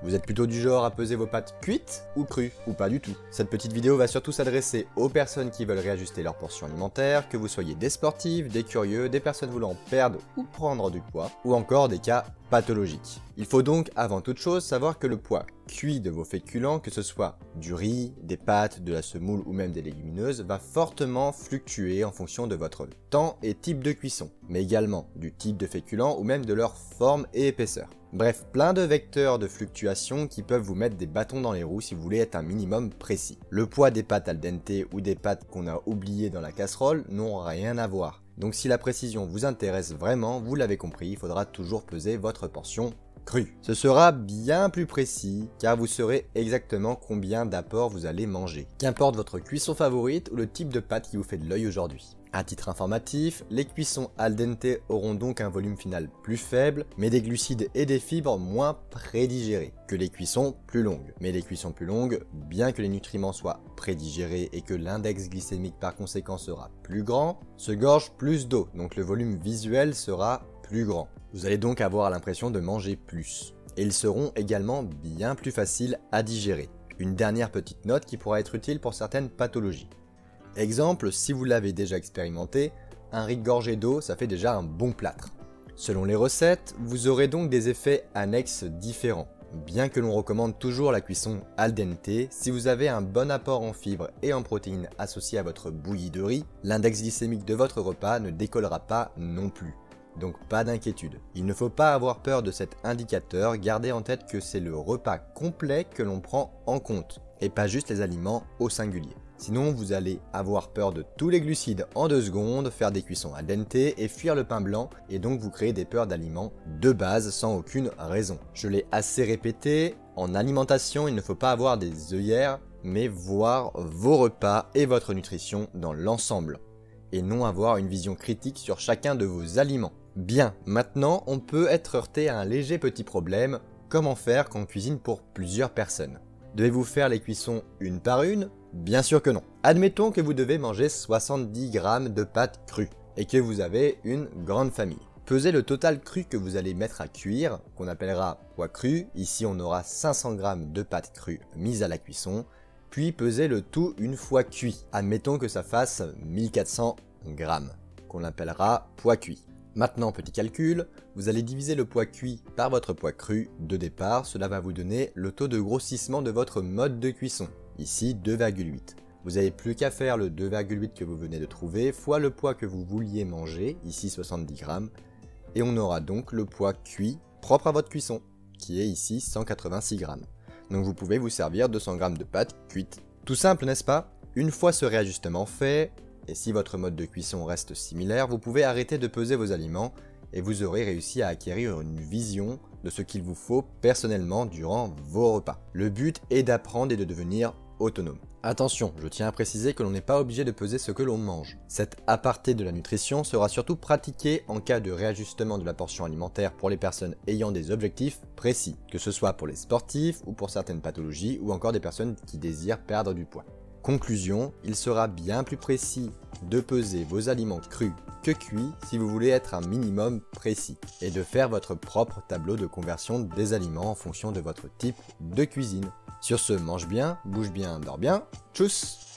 Vous êtes plutôt du genre à peser vos pâtes cuites ou crues, ou pas du tout? Cette petite vidéo va surtout s'adresser aux personnes qui veulent réajuster leur portion alimentaire, que vous soyez des sportifs, des curieux, des personnes voulant perdre ou prendre du poids, ou encore des cas pathologiques. Il faut donc avant toute chose savoir que le poids cuit de vos féculents, que ce soit du riz, des pâtes, de la semoule ou même des légumineuses, va fortement fluctuer en fonction de votre temps et type de cuisson, mais également du type de féculents ou même de leur forme et épaisseur. Bref, plein de vecteurs de fluctuation qui peuvent vous mettre des bâtons dans les roues si vous voulez être un minimum précis. Le poids des pâtes al dente ou des pâtes qu'on a oubliées dans la casserole n'ont rien à voir. Donc si la précision vous intéresse vraiment, vous l'avez compris, il faudra toujours peser votre portion crue. Ce sera bien plus précis car vous saurez exactement combien d'apports vous allez manger. Qu'importe votre cuisson favorite ou le type de pâte qui vous fait de l'œil aujourd'hui. À titre informatif, les cuissons al dente auront donc un volume final plus faible, mais des glucides et des fibres moins prédigérés que les cuissons plus longues. Mais les cuissons plus longues, bien que les nutriments soient prédigérés et que l'index glycémique par conséquent sera plus grand, se gorgent plus d'eau, donc le volume visuel sera plus grand. Vous allez donc avoir l'impression de manger plus. Et ils seront également bien plus faciles à digérer. Une dernière petite note qui pourra être utile pour certaines pathologies. Exemple, si vous l'avez déjà expérimenté, un riz gorgé d'eau, ça fait déjà un bon plâtre. Selon les recettes, vous aurez donc des effets annexes différents. Bien que l'on recommande toujours la cuisson al dente, si vous avez un bon apport en fibres et en protéines associé à votre bouillie de riz, l'index glycémique de votre repas ne décollera pas non plus. Donc pas d'inquiétude. Il ne faut pas avoir peur de cet indicateur, gardez en tête que c'est le repas complet que l'on prend en compte, et pas juste les aliments au singulier. Sinon, vous allez avoir peur de tous les glucides en 2 secondes, faire des cuissons al dente et fuir le pain blanc, et donc vous créer des peurs d'aliments de base sans aucune raison. Je l'ai assez répété, en alimentation, il ne faut pas avoir des œillères, mais voir vos repas et votre nutrition dans l'ensemble, et non avoir une vision critique sur chacun de vos aliments. Bien, maintenant, on peut être heurté à un léger petit problème, comment faire quand on cuisine pour plusieurs personnes? Devez-vous faire les cuissons une par une? Bien sûr que non. Admettons que vous devez manger 70 g de pâtes crues et que vous avez une grande famille. Pesez le total cru que vous allez mettre à cuire, qu'on appellera poids cru. Ici on aura 500 g de pâtes crues mises à la cuisson, puis pesez le tout une fois cuit. Admettons que ça fasse 1400 g, qu'on appellera poids cuit. Maintenant, petit calcul, vous allez diviser le poids cuit par votre poids cru de départ, cela va vous donner le taux de grossissement de votre mode de cuisson, ici 2,8. Vous n'avez plus qu'à faire le 2,8 que vous venez de trouver, fois le poids que vous vouliez manger, ici 70 g, et on aura donc le poids cuit propre à votre cuisson, qui est ici 186 g. Donc vous pouvez vous servir 200 g de pâtes cuites. Tout simple, n'est-ce pas? Une fois ce réajustement fait, et si votre mode de cuisson reste similaire, vous pouvez arrêter de peser vos aliments et vous aurez réussi à acquérir une vision de ce qu'il vous faut personnellement durant vos repas. Le but est d'apprendre et de devenir autonome. Attention, je tiens à préciser que l'on n'est pas obligé de peser ce que l'on mange. Cet aparté de la nutrition sera surtout pratiqué en cas de réajustement de la portion alimentaire pour les personnes ayant des objectifs précis, que ce soit pour les sportifs ou pour certaines pathologies ou encore des personnes qui désirent perdre du poids. Conclusion, il sera bien plus précis de peser vos aliments crus que cuits si vous voulez être un minimum précis et de faire votre propre tableau de conversion des aliments en fonction de votre type de cuisine. Sur ce, mange bien, bouge bien, dors bien, tchuss!